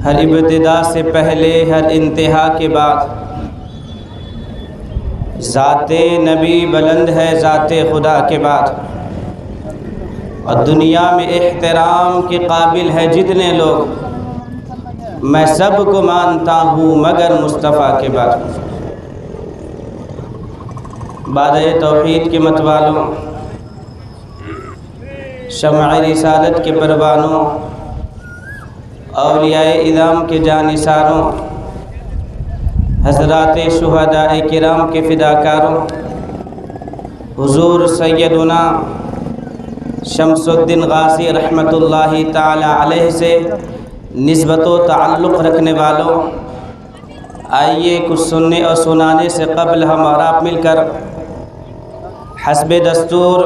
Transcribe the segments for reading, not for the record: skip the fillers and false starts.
ہر ابتدا سے پہلے ہر انتہا کے بعد ذات نبی بلند ہے ذات خدا کے بعد، اور دنیا میں احترام کے قابل ہے جتنے لوگ، میں سب کو مانتا ہوں مگر مصطفیٰ کے بعد۔ بادۂ توحید کے متوالوں، شمع رسالت کے پروانوں، اولیاء اعظام کے جانثاروں، حضرات شہداء کرام کے فداکاروں، حضور سیدنا شمس الدین غازی رحمۃ اللہ تعالی علیہ سے نسبت و تعلق رکھنے والوں، آئیے کچھ سننے اور سنانے سے قبل ہم اور آپ مل کر حسب دستور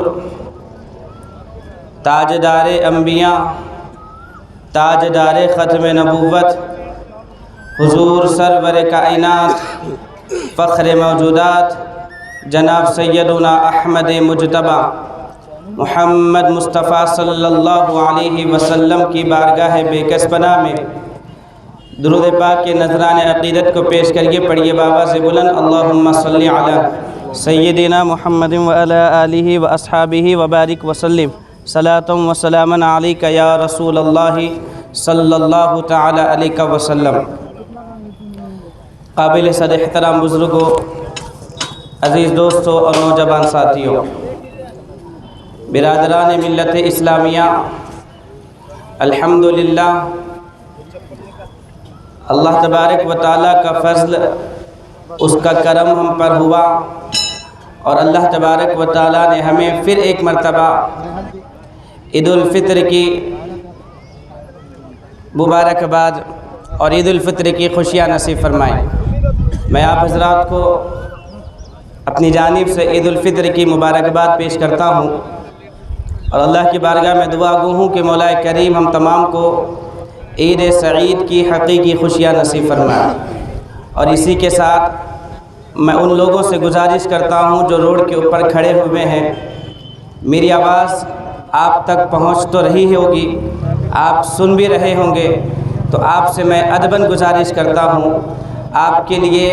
تاجدار انبیاء، تاجدار ختم نبوت، حضور سرور کائنات، فخر موجودات، جناب سیدنا احمد مجتبیٰ محمد مصطفیٰ صلی اللہ علیہ وسلم کی بارگاہ بے کس پناہ میں درود پاک کے نذران عقیدت کو پیش کریے۔ پڑھیے بابا سے بلند، اللہم صلی علی سیدنا محمد وعلی آلہ واصحابہ وبارک وسلم، صلاۃ و سلام علیک یا رسول اللہ صلی اللہ تعالی علیہ وسلم۔ قابل صد احترام بزرگوں، عزیز دوستوں اور نوجوان ساتھیوں، برادران ملت اسلامیہ، الحمدللہ اللہ تبارک و تعالیٰ کا فضل، اس کا کرم ہم پر ہوا، اور اللہ تبارک و تعالیٰ نے ہمیں پھر ایک مرتبہ عید الفطر کی مبارکباد اور عید الفطر کی خوشیاں نصیب فرمائیں۔ میں آپ حضرات کو اپنی جانب سے عید الفطر کی مبارکباد پیش کرتا ہوں، اور اللہ کی بارگاہ میں دعا گو ہوں کہ مولا کریم ہم تمام کو عید سعید کی حقیقی خوشیاں نصیب فرمائے۔ اور اسی کے ساتھ میں ان لوگوں سے گزارش کرتا ہوں جو روڈ کے اوپر کھڑے ہوئے ہیں، میری آواز آپ تک پہنچ تو رہی ہوگی، آپ سن بھی رہے ہوں گے، تو آپ سے میں ادباً گزارش کرتا ہوں، آپ کے لیے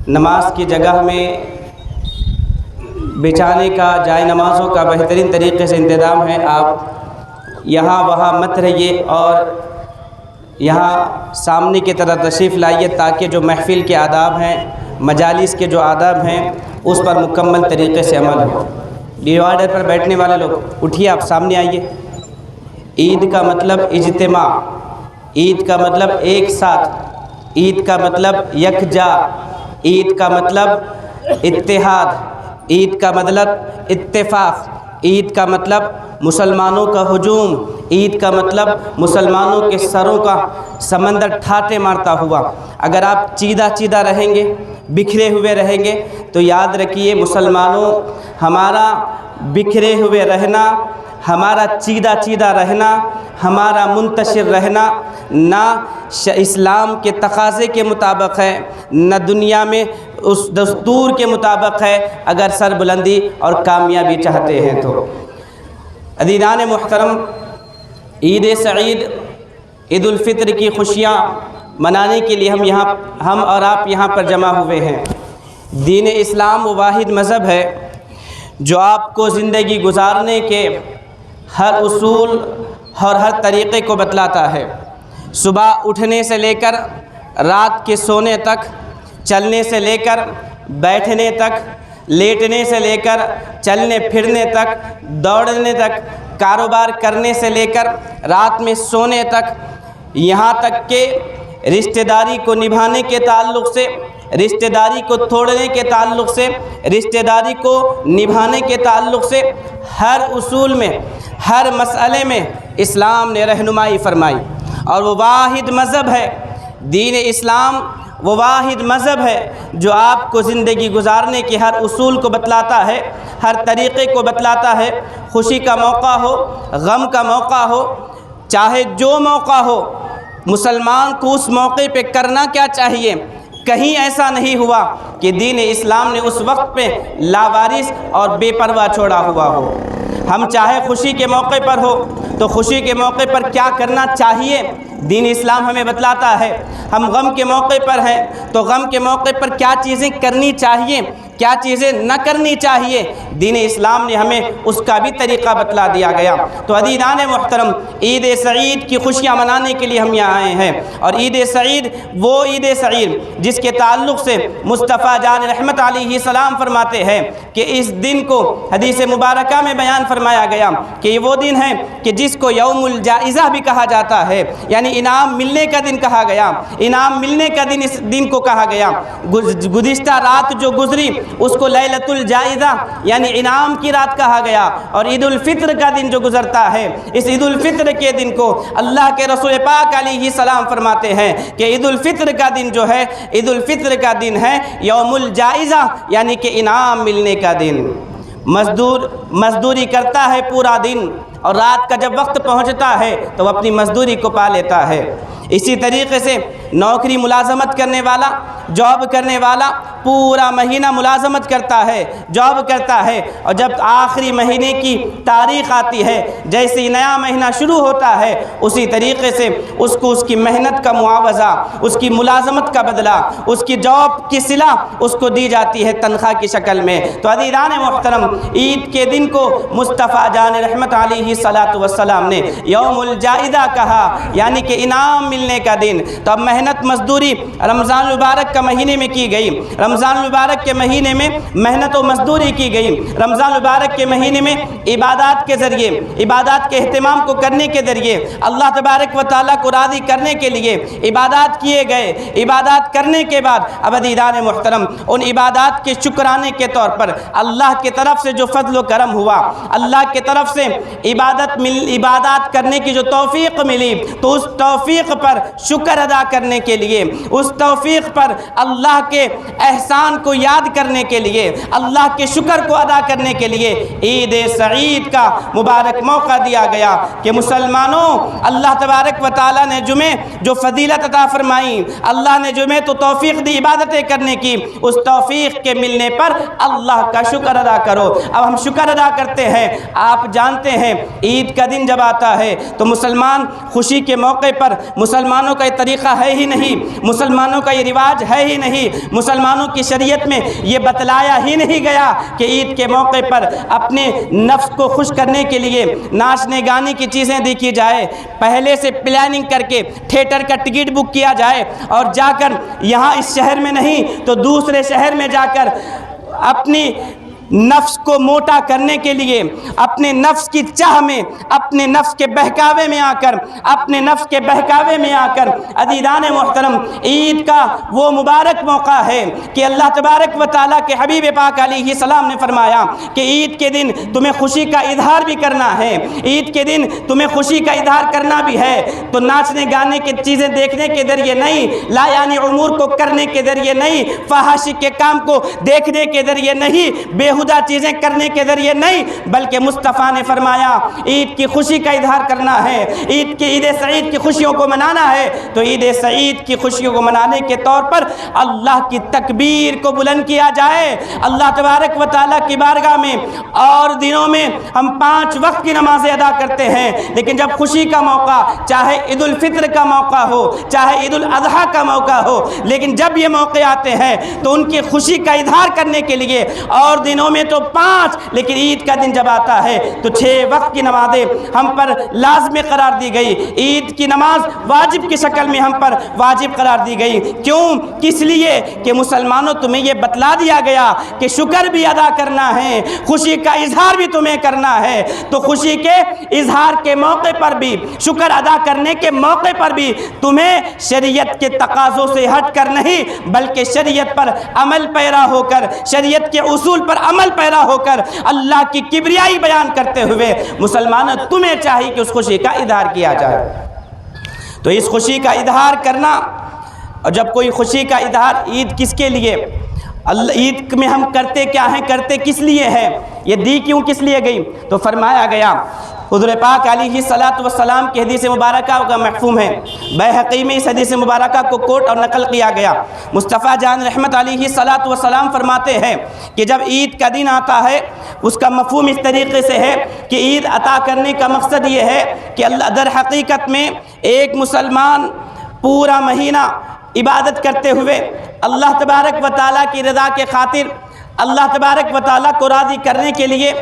نماز کی جگہ میں بچھانے کا، جائے نمازوں کا بہترین طریقے سے انتظام ہے۔ آپ یہاں وہاں مت رہیے اور یہاں سامنے کی طرف تشریف لائیے، تاکہ جو محفل کے آداب ہیں، مجالس کے جو آداب ہیں، اس پر مکمل طریقے سے عمل ہو۔ ڈیوائڈر پر بیٹھنے والے لوگ اٹھیے، آپ سامنے آئیے۔ عید کا مطلب اجتماع، عید کا مطلب ایک ساتھ، عید کا مطلب یکجا، عید کا مطلب اتحاد، عید کا مطلب اتفاق، عید کا مطلب مسلمانوں کا ہجوم، عید کا مطلب مسلمانوں کے سروں کا سمندر ٹھاٹے مارتا ہوا۔ اگر آپ چیدہ چیدہ رہیں گے، بکھرے ہوئے رہیں گے، تو یاد رکھیے مسلمانوں، ہمارا بکھرے ہوئے رہنا، ہمارا چیدہ چیدہ رہنا، ہمارا منتشر رہنا نہ اسلام کے تقاضے کے مطابق ہے، نہ دنیا میں اس دستور کے مطابق ہے، اگر سر بلندی اور کامیابی چاہتے ہیں تو۔ عزیزان محترم، عید سعید، عید الفطر کی خوشیاں منانے کے لیے ہم اور آپ یہاں پر جمع ہوئے ہیں۔ دین اسلام وہ واحد مذہب ہے جو آپ کو زندگی گزارنے کے ہر اصول اور ہر طریقے کو بتلاتا ہے۔ صبح اٹھنے سے لے کر رات کے سونے تک، چلنے سے لے کر بیٹھنے تک، لیٹنے سے لے کر چلنے پھرنے تک، دوڑنے تک، کاروبار کرنے سے لے کر رات میں سونے تک، یہاں تک کہ رشتہ داری کو نبھانے کے تعلق سے، رشتہ داری کو توڑنے کے تعلق سے، رشتہ داری کو نبھانے کے تعلق سے، ہر اصول میں، ہر مسئلے میں اسلام نے رہنمائی فرمائی۔ اور وہ واحد مذہب ہے، دین اسلام وہ واحد مذہب ہے جو آپ کو زندگی گزارنے کے ہر اصول کو بتلاتا ہے، ہر طریقے کو بتلاتا ہے۔ خوشی کا موقع ہو، غم کا موقع ہو، چاہے جو موقع ہو، مسلمان کو اس موقع پہ کرنا کیا چاہیے۔ کہیں ایسا نہیں ہوا کہ دین اسلام نے اس وقت پہ لاوارث اور بے پرواہ چھوڑا ہوا ہو۔ ہم چاہے خوشی کے موقع پر ہو تو خوشی کے موقع پر کیا کرنا چاہیے، دین اسلام ہمیں بتلاتا ہے ہم غم کے موقع پر ہیں تو غم کے موقع پر کیا چیزیں کرنی چاہیے کیا چیزیں نہ کرنی چاہیے، دین اسلام نے ہمیں اس کا بھی طریقہ بتلا دیا گیا۔ تو عزیزان محترم، عید سعید کی خوشیاں منانے کے لیے ہم یہاں آئے ہیں، اور عید سعید وہ عید سعید جس کے تعلق سے مصطفیٰ جان رحمت علیہ السلام فرماتے ہیں کہ اس دن کو حدیث مبارکہ میں بیان فرمایا گیا کہ یہ وہ دن ہے کہ جس کو یوم الجائزہ بھی کہا جاتا ہے، یعنی انعام ملنے کا دن کہا گیا، انعام ملنے کا دن اس دن کو کہا گیا۔ گزشتہ رات جو گزری اس کو لیلۃ الجائزہ یعنی انعام کی رات کہا گیا، اور عید الفطر کا دن جو گزرتا ہے اس عید الفطر کے دن کو اللہ کے رسول پاک علیہ السلام فرماتے ہیں کہ عید الفطر کا دن جو ہے عید الفطر کا دن ہے یوم الجائزہ یعنی کہ انعام ملنے کا دن۔ مزدوری کرتا ہے پورا دن اور رات کا جب وقت پہنچتا ہے تو وہ اپنی مزدوری کو پا لیتا ہے۔ اسی طریقے سے نوکری ملازمت کرنے والا، جاب کرنے والا پورا مہینہ ملازمت کرتا ہے، جاب کرتا ہے، اور جب آخری مہینے کی تاریخ آتی ہے، جیسے ہی نیا مہینہ شروع ہوتا ہے اسی طریقے سے اس کو اس کی محنت کا معاوضہ، اس کی ملازمت کا بدلہ، اس کی جاب کی صلہ اس کو دی جاتی ہے تنخواہ کی شکل میں۔ تو عزیزان محترم، عید کے دن کو مصطفیٰ جان رحمت علیہ السلام نے یوم الجائزہ کہا، یعنی کہ انعام ملنے کا دن۔ تو اب محنت مزدوری رمضان المبارک کا مہینے میں کی گئی، رمضان المبارک کے مہینے میں محنت و مزدوری کی گئی، رمضان المبارک کے مہینے میں عبادات کے ذریعے، عبادات کے اہتمام کو کرنے کے ذریعے اللہ تبارک و تعالیٰ کو راضی کرنے کے لیے عبادات کیے گئے۔ عبادات کرنے کے بعد اب عزیزان محترم ان عبادات کے شکرانے کے طور پر اللہ کی طرف سے جو فضل و کرم ہوا، اللہ کی طرف سے عبادات کرنے کی جو توفیق ملی، تو اس توفیق پر شکر ادا کرنے کے لیے، اس توفیق پر اللہ کے احسان کو یاد کرنے کے لیے، اللہ کے شکر کو ادا کرنے کے لیے عید سعید کا مبارک موقع دیا گیا کہ مسلمانوں، اللہ تبارک و تعالیٰ نے جمعے جو فضیلت عطا فرمائی، اللہ نے جمعے تو توفیق دی عبادتیں کرنے کی، اس توفیق کے ملنے پر اللہ کا شکر ادا کرو۔ اب ہم شکر ادا کرتے ہیں۔ آپ جانتے ہیں عید کا دن جب آتا ہے تو مسلمان خوشی کے موقع پر، مسلمانوں کا یہ طریقہ ہے ہی نہیں، مسلمانوں کا یہ رواج ہے ہی نہیں، مسلمانوں کی شریعت میں یہ بتلایا ہی نہیں گیا کہ عید کے موقع پر اپنے نفس کو خوش کرنے کے لیے ناچنے گانے کی چیزیں دیکھی جائے، پہلے سے پلاننگ کر کے تھیٹر کا ٹکٹ بک کیا جائے، اور جا کر یہاں اس شہر میں نہیں تو دوسرے شہر میں جا کر اپنی نفس کو موٹا کرنے کے لیے، اپنے نفس کی چاہ میں، اپنے نفس کے بہکاوے میں آ کر، اپنے نفس کے بہکاوے میں آ کر عزیزان محترم عید کا وہ مبارک موقع ہے کہ اللہ تبارک و تعالیٰ کے حبیب پاک علیہ السلام نے فرمایا کہ عید کے دن تمہیں خوشی کا اظہار بھی کرنا ہے، عید کے دن تمہیں خوشی کا اظہار کرنا بھی ہے، تو ناچنے گانے کی چیزیں دیکھنے کے ذریعے نہیں، لا یعنی امور کو کرنے کے ذریعے نہیں، فحاشی کے کام کو دیکھنے کے ذریعے نہیں، بیہودہ چیزیں کرنے کے ذریعے نہیں، بلکہ مصطفیٰ نے فرمایا عید کی خوشی کا اظہار کرنا ہے، عید سعید کی خوشیوں کو منانا ہے، تو عید سعید کی خوشیوں کو منانے کے طور پر اللہ کی تکبیر کو بلند کیا جائے، اللہ تبارک و تعالیٰ کی بارگاہ میں۔ اور دنوں میں ہم 5 وقت کی نمازیں ادا کرتے ہیں، لیکن جب خوشی کا موقع، چاہے عید الفطر کا موقع ہو، چاہے عید الاضحیٰ کا موقع ہو، لیکن جب یہ موقع آتے ہیں تو ان کی خوشی کا اظہار کرنے کے لیے، اور دنوں میں تو 5، لیکن عید کا دن جب آتا ہے تو 6 وقت کی نمازیں ہم پر لازمی قرار دی گئی، عید کی نماز واجب کی شکل میں ہم پر واجب قرار دی گئی۔ کیوں؟ کس لیے کہ مسلمانوں تمہیں یہ بتلا دیا گیا کہ شکر بھی ادا کرنا ہے، خوشی کا اظہار بھی تمہیں کرنا ہے، تو خوشی کے اظہار کے موقع پر بھی، شکر ادا کرنے کے موقع پر بھی تمہیں شریعت کے تقاضوں سے ہٹ کر نہیں، بلکہ شریعت پر عمل پیرا ہو کر، شریعت کے اصول پر عمل پیرا ہو کر اللہ کی کبریائی بیان کرتے ہوئے مسلمانوں تمہیں چاہیے کہ اس خوشی کا اظہار کیا جائے۔ تو اس خوشی کا اظہار کرنا، اور جب کوئی خوشی کا اظہار، عید کس کے لیے؟ عید میں ہم کرتے کیا ہیں، کرتے کس لیے ہیں، یہ دی کیوں کس لیے گئی؟ تو فرمایا گیا، حضور پاک علیہ الصلوۃ والسلام کی حدیث مبارکہ کا مفہوم ہے، بیہقی میں اس حدیث مبارکہ کو کوٹ اور نقل کیا گیا۔ مصطفیٰ جان رحمت علیہ الصلوۃ والسلام فرماتے ہیں کہ جب عید کا دن آتا ہے اس کا مفہوم اس طریقے سے ہے کہ عید عطا کرنے کا مقصد یہ ہے کہ اللہ در حقیقت میں ایک مسلمان پورا مہینہ عبادت کرتے ہوئے اللہ تبارک و تعالیٰ کی رضا کے خاطر، اللہ تبارک و تعالیٰ کو راضی کرنے کے لیے،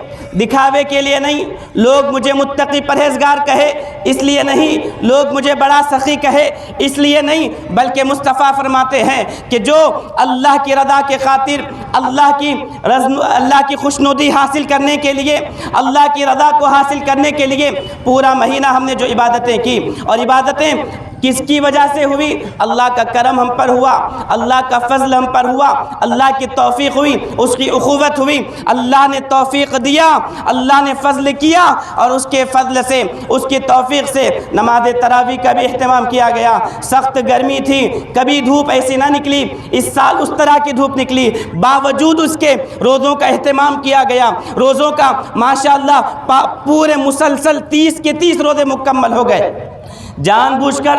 دکھاوے کے لیے نہیں، لوگ مجھے متقی پرہیزگار کہے اس لیے نہیں، لوگ مجھے بڑا سخی کہے اس لیے نہیں، بلکہ مصطفیٰ فرماتے ہیں کہ جو اللہ کی رضا کے خاطر، اللہ کی خوشنودی حاصل کرنے کے لیے، اللہ کی رضا کو حاصل کرنے کے لیے پورا مہینہ ہم نے جو عبادتیں کی، اور عبادتیں کس کی وجہ سے ہوئی؟ اللہ کا کرم ہم پر ہوا، اللہ کا فضل ہم پر ہوا، اللہ کی توفیق ہوئی، اس کی اخوت ہوئی، اللہ نے توفیق دیا، اللہ نے فضل کیا، اور اس کے فضل سے، اس کی توفیق سے نماز تراویح کا بھی اہتمام کیا گیا۔ سخت گرمی تھی، کبھی دھوپ ایسی نہ نکلی، اس سال اس طرح کی دھوپ نکلی، باوجود اس کے روزوں کا اہتمام کیا گیا، روزوں کا ماشاءاللہ پورے مسلسل 30 کے 30 روزے مکمل ہو گئے۔ جان بوجھ کر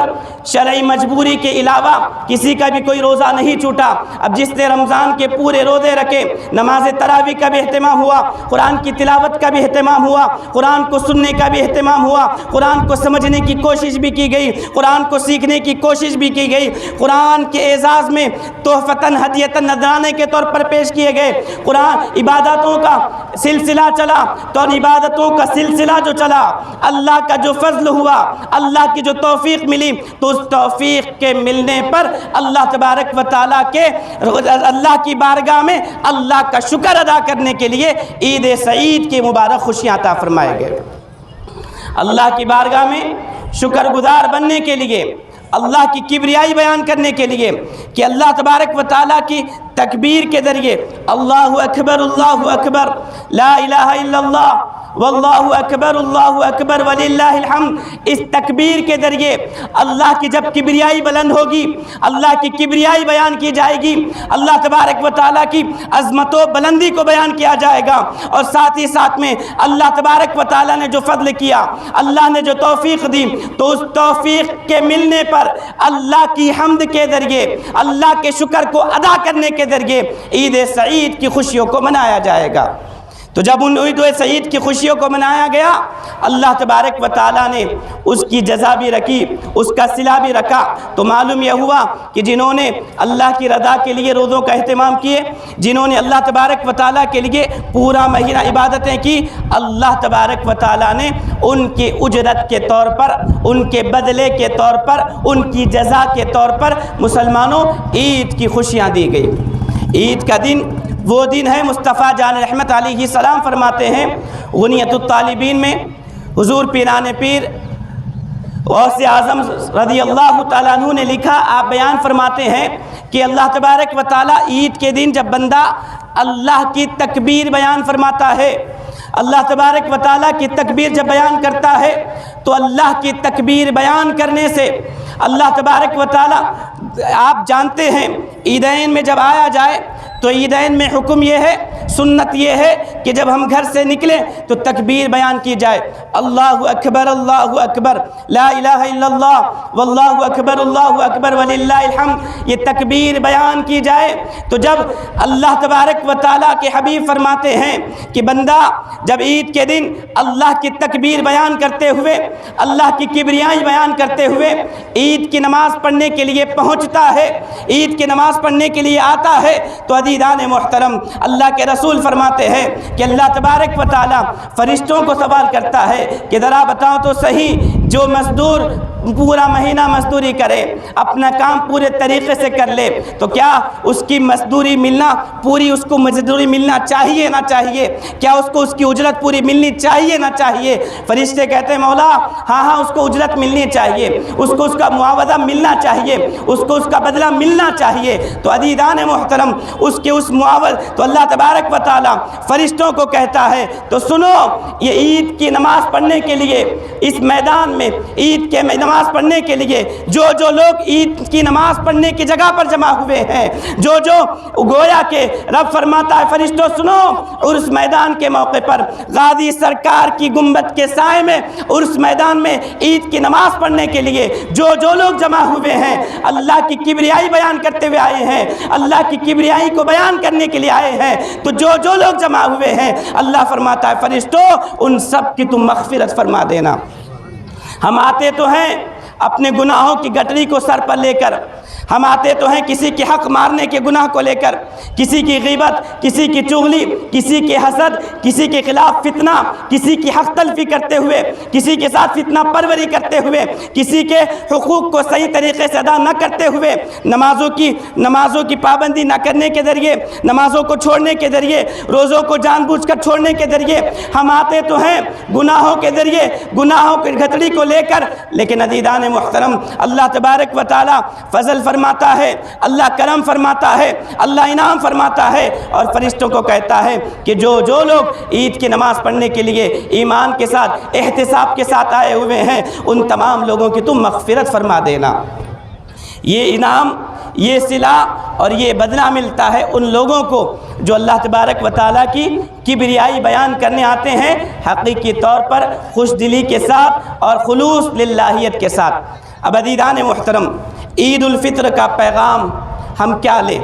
شرعی مجبوری کے علاوہ کسی کا بھی کوئی روزہ نہیں چھوٹا۔ اب جس نے رمضان کے پورے روزے رکھے، نماز تراویح کا بھی اہتمام ہوا، قرآن کی تلاوت کا بھی اہتمام ہوا، قرآن کو سننے کا بھی اہتمام ہوا، قرآن کو سمجھنے کی کوشش بھی کی گئی، قرآن کو سیکھنے کی کوشش بھی کی گئی، قرآن کے اعزاز میں تحفتاً ہدیتاً نذرانے کے طور پر پیش کیے گئے، قرآن عبادتوں کا سلسلہ چلا، تو عبادتوں کا سلسلہ جو چلا، اللہ کا جو فضل ہوا، اللہ کی جو توفیق ملی، تو اس توفیق کے ملنے پر اللہ تبارک و تعالیٰ کے اللہ کی بارگاہ میں اللہ کا شکر ادا کرنے کے لیے عید سعید کی مبارک خوشیاں عطا فرمائے گئے۔ اللہ کی بارگاہ میں شکر گزار بننے کے لیے، اللہ کی کبریائی بیان کرنے کے لیے کہ اللہ تبارک و تعالیٰ کی تکبیر کے ذریعے اللہ اکبر لا الہ الا اللہ واللہ اکبر وللہ الحمد، اس تکبیر کے ذریعے اللہ کی جب کبریائی بلند ہوگی، اللہ کی کبریائی بیان کی جائے گی، اللہ تبارک و تعالیٰ کی عظمت و بلندی کو بیان کیا جائے گا، اور ساتھ ہی ساتھ میں اللہ تبارک و تعالیٰ نے جو فضل کیا، اللہ نے جو توفیق دی، تو اس توفیق کے ملنے پر اللہ کی حمد کے ذریعے، اللہ کے شکر کو ادا کرنے کے ذریعے عید سعید کی خوشیوں کو منایا جائے گا۔ تو جب ان عید سعید کی خوشیوں کو منایا گیا، اللہ تبارک و تعالیٰ نے اس کی جزا بھی رکھی، اس کا صلہ بھی رکھا، تو معلوم یہ ہوا کہ جنہوں نے اللہ کی رضا کے لیے روزوں کا اہتمام کیے، جنہوں نے اللہ تبارک و تعالیٰ کے لیے پورا مہینہ عبادتیں کی، اللہ تبارک و تعالیٰ نے ان کی اجرت کے طور پر، ان کے بدلے کے طور پر، ان کی جزا کے طور پر مسلمانوں عید کی خوشیاں دی گئی۔ عید کا دن وہ دن ہے، مصطفیٰ جان رحمت علیہ السلام فرماتے ہیں غنیت الطالبین میں، حضور پیران پیر غوث اعظم رضی اللہ تعالیٰ عنہ نے لکھا، آپ بیان فرماتے ہیں کہ اللہ تبارک و تعالیٰ عید کے دن جب بندہ اللہ کی تکبیر بیان فرماتا ہے، اللہ تبارک و تعالیٰ کی تکبیر جب بیان کرتا ہے، تو اللہ کی تکبیر بیان کرنے سے اللہ تبارک و تعالیٰ، آپ جانتے ہیں عیدین میں جب آیا جائے تو عیدین میں حکم یہ ہے، سنت یہ ہے کہ جب ہم گھر سے نکلیں تو تکبیر بیان کی جائے، اللہ اکبر لا الہ الا اللہ واللہ اکبر وللہ الحمد، یہ تکبیر بیان کی جائے۔ تو جب اللہ تبارک و تعالیٰ کے حبیب فرماتے ہیں کہ بندہ جب عید کے دن اللہ کی تکبیر بیان کرتے ہوئے، اللہ کی کبریائی بیان کرتے ہوئے عید کی نماز پڑھنے کے لیے پہنچتا ہے، عید کی نماز پڑھنے کے لیے آتا ہے، تو عزیزان محترم اللہ کے رسول فرماتے ہیں کہ اللہ تبارک و تعالیٰ فرشتوں کو سوال کرتا ہے کہ ذرا بتاؤ تو صحیح، جو مزدور پورا مہینہ مزدوری کرے، اپنا کام پورے طریقے سے کر لے، تو کیا اس کی مزدوری ملنا، پوری اس کو مزدوری ملنا چاہیے نہ چاہیے؟ کیا اس کو اس کی اجرت پوری ملنی چاہیے نہ چاہیے؟ فرشتے کہتے ہیں مولا ہاں اس کو اجرت ملنی چاہیے، اس کو اس کا معاوضہ ملنا چاہیے، اس کو اس کا بدلہ ملنا چاہیے۔ تو عزیزان محترم اس کے اس معاوض تو اللہ تبارک و تعالیٰ فرشتوں کو کہتا ہے تو سنو، یہ عید کی نماز پڑھنے کے لیے اس میدان میں، عید کے نماز نماز پڑھنے کے لیے جو لوگ عید کی نماز پڑھنے کی جگہ پر جمع ہوئے ہیں، جو گویا کہ رب فرماتا ہے فرشتوں سنو، عرس میدان کے موقع پر غازی سرکار کی گنبد کے سائے میں عرس میدان میں عید کی نماز پڑھنے کے لیے جو لوگ جمع ہوئے ہیں، اللہ کی کبریائی بیان کرتے ہوئے آئے ہیں، اللہ کی کبریائی کو بیان کرنے کے لیے آئے ہیں، تو جو لوگ جمع ہوئے ہیں اللہ فرماتا ہے فرشتوں ان سب کی تم مغفرت فرما دینا۔ ہم آتے تو ہیں اپنے گناہوں کی گٹری کو سر پر لے کر، ہم آتے تو ہیں کسی کے حق مارنے کے گناہ کو لے کر، کسی کی غیبت، کسی کی چغلی، کسی کے حسد، کسی کے خلاف فتنہ، کسی کی حق تلفی کرتے ہوئے، کسی کے ساتھ فتنہ پروری کرتے ہوئے، کسی کے حقوق کو صحیح طریقے سے ادا نہ کرتے ہوئے، نمازوں کی پابندی نہ کرنے کے ذریعے، نمازوں کو چھوڑنے کے ذریعے، روزوں کو جان بوجھ کر چھوڑنے کے ذریعے ہم آتے تو ہیں گناہوں کے ذریعے، گناہوں کی گھٹڑی کو لے کر، لیکن عزیزان محترم اللہ تبارک و تعالی فضل فرماتا ہے، اللہ کرم فرماتا ہے، اللہ انعام فرماتا ہے اور فرشتوں کو کہتا ہے کہ جو لوگ عید کی نماز پڑھنے کے لیے ایمان کے ساتھ احتساب کے ساتھ آئے ہوئے ہیں ان تمام لوگوں کی تم مغفرت فرما دینا۔ یہ انعام، یہ صلہ اور یہ بدلہ ملتا ہے ان لوگوں کو جو اللہ تبارک و تعالیٰ کی کبریائی بیان کرنے آتے ہیں حقیقی طور پر خوش دلی کے ساتھ اور خلوص للہیت کے ساتھ۔ اب عزیزان محترم عید الفطر کا پیغام ہم کیا لیں؟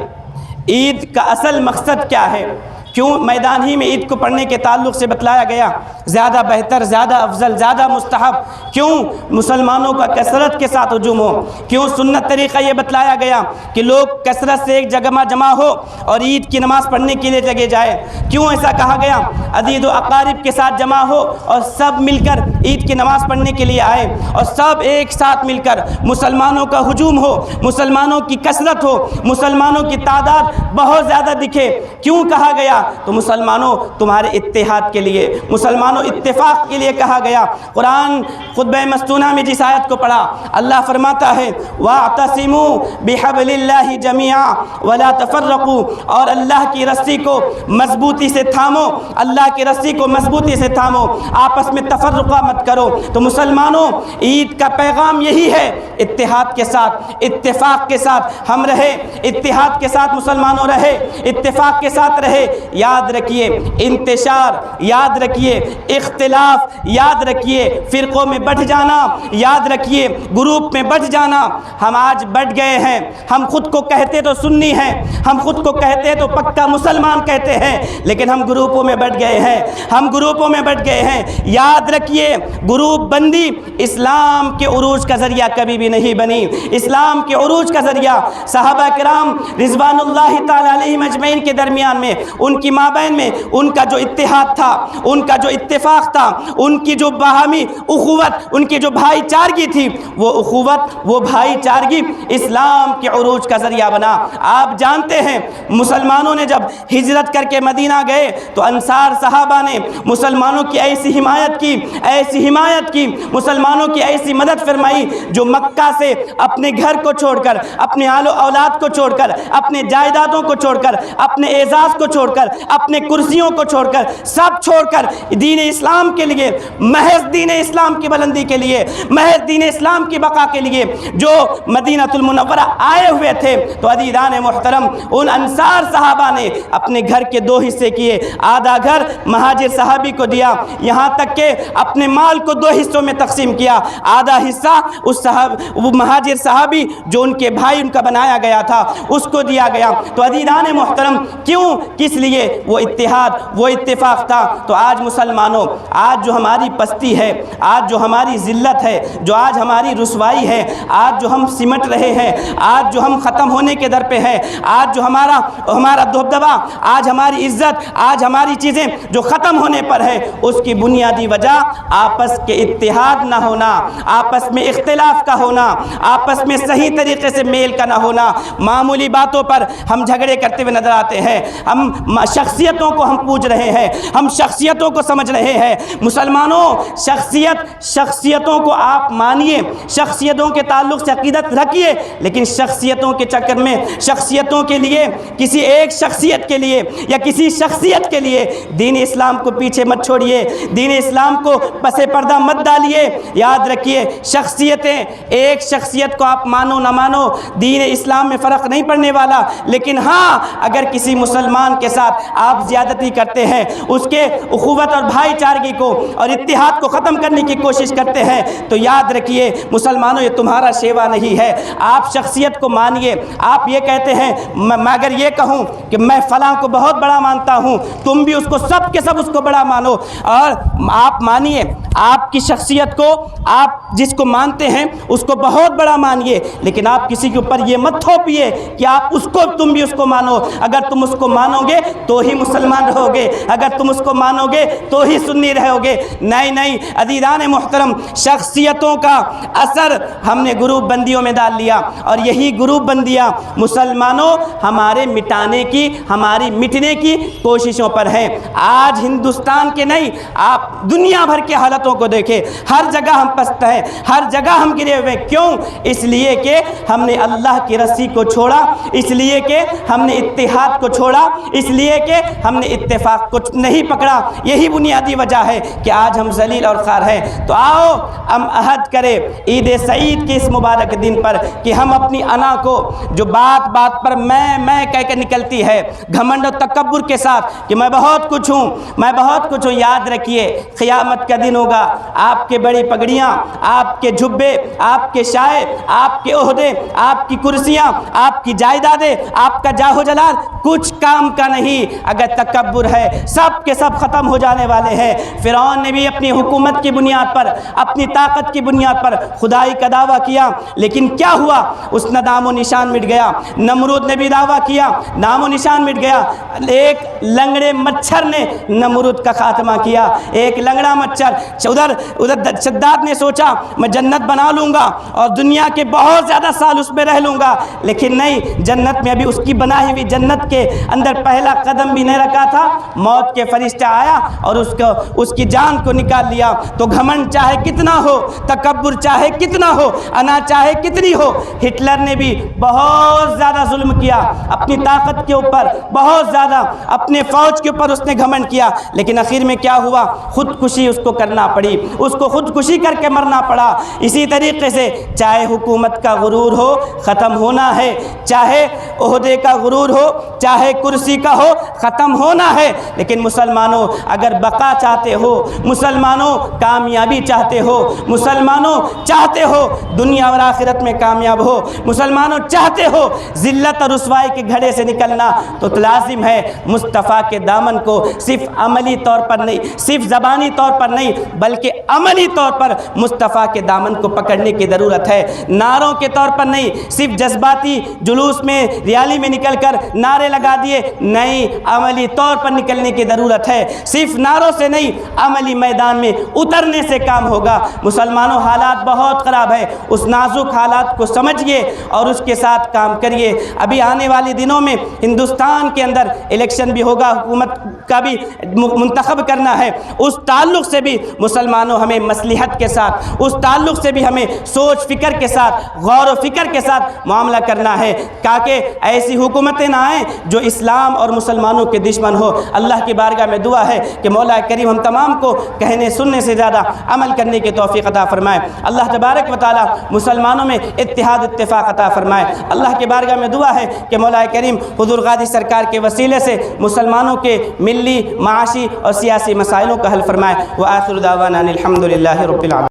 عید کا اصل مقصد کیا ہے؟ کیوں میدان ہی میں عید کو پڑھنے کے تعلق سے بتلایا گیا؟ زیادہ بہتر، زیادہ افضل، زیادہ مستحب کیوں مسلمانوں کا کثرت کے ساتھ ہجوم ہو؟ کیوں سنت طریقہ یہ بتلایا گیا کہ لوگ کثرت سے ایک جگہ جمع ہو اور عید کی نماز پڑھنے کے لیے جگہ جائے؟ کیوں ایسا کہا گیا؟ عزیز و اقارب کے ساتھ جمع ہو اور سب مل کر عید کی نماز پڑھنے کے لیے آئے اور سب ایک ساتھ مل کر مسلمانوں کا ہجوم ہو، مسلمانوں کی کثرت ہو، مسلمانوں کی تعداد بہت زیادہ دکھے۔ کیوں کہا گیا؟ تو مسلمانوں تمہارے اتحاد کے لیے، مسلمانوں اتفاق کے لیے کہا گیا۔ قرآن خطبہ مستونہ میں جس آیت کو پڑھا اللہ فرماتا ہے وَاعْتَصِمُوا بِحَبْلِ اللَّهِ جَمِيعًا وَلَا تَفَرَّقُوا، اور اللہ کی رسی کو مضبوطی سے تھامو، اللہ کی رسی کو مضبوطی سے تھامو، آپس میں تفرقہ مت کرو۔ تو مسلمانوں عید کا پیغام یہی ہے، اتحاد کے ساتھ، اتفاق کے ساتھ ہم رہے، اتحاد کے ساتھ مسلمانوں رہے، اتفاق کے ساتھ رہے۔ یاد رکھیے انتشار، یاد رکھیے اختلاف، یاد رکھیے فرقوں میں بٹ جانا، یاد رکھیے گروپ میں بٹ جانا۔ ہم آج بٹ گئے ہیں، ہم خود کو کہتے تو سنی ہیں، ہم خود کو کہتے تو پکا مسلمان کہتے ہیں، لیکن ہم گروپوں میں بٹ گئے ہیں، ہم گروپوں میں بٹ گئے ہیں۔ یاد رکھیے گروپ بندی اسلام کے عروج کا ذریعہ کبھی بھی نہیں بنی۔ اسلام کے عروج کا ذریعہ صحابہ کرام رضوان اللہ تعالی علیہم اجمعین کے درمیان میں، ان کی مابین میں ان کا جو اتحاد تھا، ان کا جو اتفاق تھا، ان کی جو باہمی اخوت، ان کی جو بھائی چارگی تھی، وہ اخوت، وہ بھائی چارگی اسلام کے عروج کا ذریعہ بنا۔ آپ جانتے ہیں مسلمانوں نے جب ہجرت کر کے مدینہ گئے تو انصار صحابہ نے مسلمانوں کی ایسی حمایت کی، مسلمانوں کی ایسی مدد فرمائی جو مکہ سے اپنے گھر کو چھوڑ کر، اپنے آل و اولاد کو چھوڑ کر، اپنے جائیدادوں کو چھوڑ کر، اپنے اعزاز کو چھوڑ کر، اپنے کرسیوں کو چھوڑ کر، سب چھوڑ کر دین اسلام کے لیے، محض دین اسلام کی بلندی کے لیے، محض دین اسلام کی بقا کے لیے جو مدینہ المنورہ آئے ہوئے تھے۔ تو عزیزان محترم ان انصار صحابہ نے اپنے گھر کے دو حصے کیے، آدھا گھر مہاجر صحابی کو دیا، یہاں تک کہ اپنے مال کو دو حصوں میں تقسیم کیا، آدھا حصہ وہ مہاجر صحابی جو ان کے بھائی ان کا بنایا گیا تھا اس کو دیا گیا۔ تو عزیزان محترم کیوں، کس لیے؟ وہ اتحاد، وہ اتفاق تھا۔ تو آج مسلمانوں، آج جو ہماری پستی ہے، آج جو ہماری ذلت ہے، جو آج ہماری رسوائی ہے، آج جو ہم سمٹ رہے ہیں، آج جو ہم ختم ہونے کے در پہ ہیں، آج جو ہمارا دبدبا، آج ہماری عزت، آج ہماری چیزیں جو ختم ہونے پر ہے، اس کی بنیادی وجہ آپس کے اتحاد نہ ہونا، آپس میں اختلاف کا ہونا، آپس میں صحیح طریقے سے میل کا نہ ہونا۔ معمولی باتوں پر ہم جھگڑے کرتے ہوئے نظر آتے ہیں، ہم شخصیتوں کو ہم پوج رہے ہیں، ہم شخصیتوں کو سمجھ رہے ہیں۔ مسلمانوں، شخصیتوں کو آپ مانیے، شخصیتوں کے تعلق سے عقیدت رکھیے، لیکن شخصیتوں کے چکر میں، شخصیتوں کے لیے، کسی ایک شخصیت کے لیے یا کسی شخصیت کے لیے دین اسلام کو پیچھے مت چھوڑیے، دین اسلام کو پس پردہ مت ڈالیے۔ یاد رکھیے، شخصیتیں، ایک شخصیت کو آپ مانو نہ مانو، دین اسلام میں فرق نہیں پڑنے والا، لیکن ہاں اگر کسی مسلمان کے ساتھ آپ زیادتی کرتے ہیں، اس کے اخوت اور بھائی چارگی کو اور اتحاد کو ختم کرنے کی کوشش کرتے ہیں، تو یاد رکھیے مسلمانوں، یہ تمہارا شیوا نہیں ہے۔ آپ شخصیت کو مانیے۔ آپ یہ کہتے ہیں، میں اگر یہ کہوں کہ میں فلاں کو بہت بڑا مانتا ہوں، تم بھی اس کو سب کے سب اس کو بڑا مانو، اور آپ مانیے آپ کی شخصیت کو، آپ جس کو مانتے ہیں اس کو بہت بڑا مانیے، لیکن آپ کسی کے اوپر یہ مت تھوپیے کہ آپ اس کو، تم بھی اس کو مانو۔ اگر تم اس کو مانو گے تو ہی مسلمان رہو گے، اگر تم اس کو مانو گے تو ہی سنی رہو گے۔ نہیں عزیزان محترم، شخصیتوں کا اثر ہم نے گروپ بندیوں میں ڈال لیا، اور یہی گروپ بندیاں مسلمانوں ہمارے مٹانے کی، ہماری مٹنے کی کوششوں پر ہیں۔ آج ہندوستان کے نہیں، آپ دنیا بھر کے حالتوں کو دیکھیں، ہر جگہ ہم پست ہیں، ہر جگہ ہم گرے ہوئے۔ کیوں؟ اس لیے کہ ہم نے اللہ کی رسی کو چھوڑا، اس لیے کہ ہم نے اتحاد کو چھوڑا، اس لیے کہ ہم نے اتفاق کو نہیں پکڑا۔ یہی بنیادی وجہ ہے کہ آج ہم ذلیل اور خوار ہیں۔ تو آؤ ہم عہد کریں عید سعید کے اس مبارک دن پر کہ ہم اپنی انا کو، جو بات بات پر میں کہہ کے نکلتی ہے، گھمنڈ و تکبر کے ساتھ کہ میں بہت کچھ ہوں، میں بہت کچھ ہوں، یاد رکھیے قیامت کا دن ہوگا، آپ کے بڑی پگڑیاں، آپ کے جھبے، آپ کے شائے، آپ کے عہدے، آپ کی کرسیاں، آپ کی جائیدادیں، آپ کا جاہ و جلال کچھ کام کا نہیں اگر تکبر ہے۔ سب کے سب ختم ہو جانے والے ہیں۔ فرعون نے بھی اپنی حکومت کی بنیاد پر، اپنی طاقت کی بنیاد پر خدائی کا دعویٰ کیا، لیکن کیا ہوا؟ اس کا نام و نشان مٹ گیا۔ نمرود نے بھی دعویٰ کیا، نام و نشان مٹ گیا۔ ایک لنگڑے مچھر نے نمرود کا خاتمہ کیا، ایک لنگڑا مچھر۔ ادھر شداد نے سوچا میں جنت بنا لوں گا اور دنیا کے بہت زیادہ سال اس میں رہ لوں گا، لیکن نہیں، جنت میں ابھی اس کی بنائی ہوئی جنت کے اندر پہلا قدم بھی نہیں رکھا تھا، موت کے فرشتہ آیا اور اس کی جان کو نکال لیا۔ تو گھمنڈ چاہے کتنا ہو، تکبر چاہے کتنا ہو، انا چاہے کتنی ہو، ہٹلر نے بھی بہت زیادہ ظلم کیا اپنی طاقت کے اوپر، بہت زیادہ اپنے فوج کے اوپر اس نے گھمنڈ کیا، لیکن آخر میں کیا ہوا؟ خودکشی اس کو کرنا پڑی، اس کو خودکشی کر کے مرنا پڑا۔ اسی طریقے سے چاہے حکومت کا غرور ہو، ختم ہونا ہے، چاہے عہدے کا غرور ہو، چاہے کرسی کا ہو، ختم ہونا ہے، لیکن مسلمانوں اگر بقا چاہتے ہو، مسلمانوں کامیابی چاہتے ہو، مسلمانوں چاہتے ہو دنیا اور آخرت میں کامیاب ہو، مسلمانوں چاہتے ہو ذلت اور رسوائی کے گھڑے سے نکلنا، تو لازم ہے مصطفیٰ کے دامن کو صرف عملی طور پر نہیں، صرف زبانی طور پر نہیں، بلکہ عملی طور پر مصطفیٰ کے دامن کو پکڑنے کی ضرورت ہے۔ نعروں کے طور پر نہیں، صرف جذباتی جلوس میں، ریالی میں نکل کر نعرے لگا دیے، نہیں، عملی طور پر نکلنے کی ضرورت ہے۔ صرف نعروں سے نہیں، عملی میدان میں اترنے سے کام ہوگا۔ مسلمانوں حالات بہت خراب ہے، اس نازک حالات کو سمجھیے اور اس کے ساتھ کام کریے۔ ابھی آنے والے دنوں میں ہندوستان کے اندر الیکشن بھی ہوگا، حکومت کا بھی منتخب کرنا ہے، اس تعلق سے بھی مسلمانوں ہمیں مصلحت کے ساتھ، اس تعلق سے بھی ہمیں سوچ فکر کے ساتھ، غور و فکر کے ساتھ معاملہ کرنا ہے، تاکہ ایسی حکومتیں نہ آئیں جو اسلام اور مسلمانوں کے دشمن ہو۔ اللہ کی بارگاہ میں دعا ہے کہ مولا کریم ہم تمام کو کہنے سننے سے زیادہ عمل کرنے کی توفیق عطا فرمائے۔ اللہ تبارک و تعالی مسلمانوں میں اتحاد اتفاق عطا فرمائے۔ اللہ کی بارگاہ میں دعا ہے کہ مولا کریم حضور غازی سرکار کے وسیلے سے مسلمانوں کے ملی، معاشی اور سیاسی مسائلوں کا حل فرمائے۔ وآخر دعوانا الحمد للہ رب العالمین۔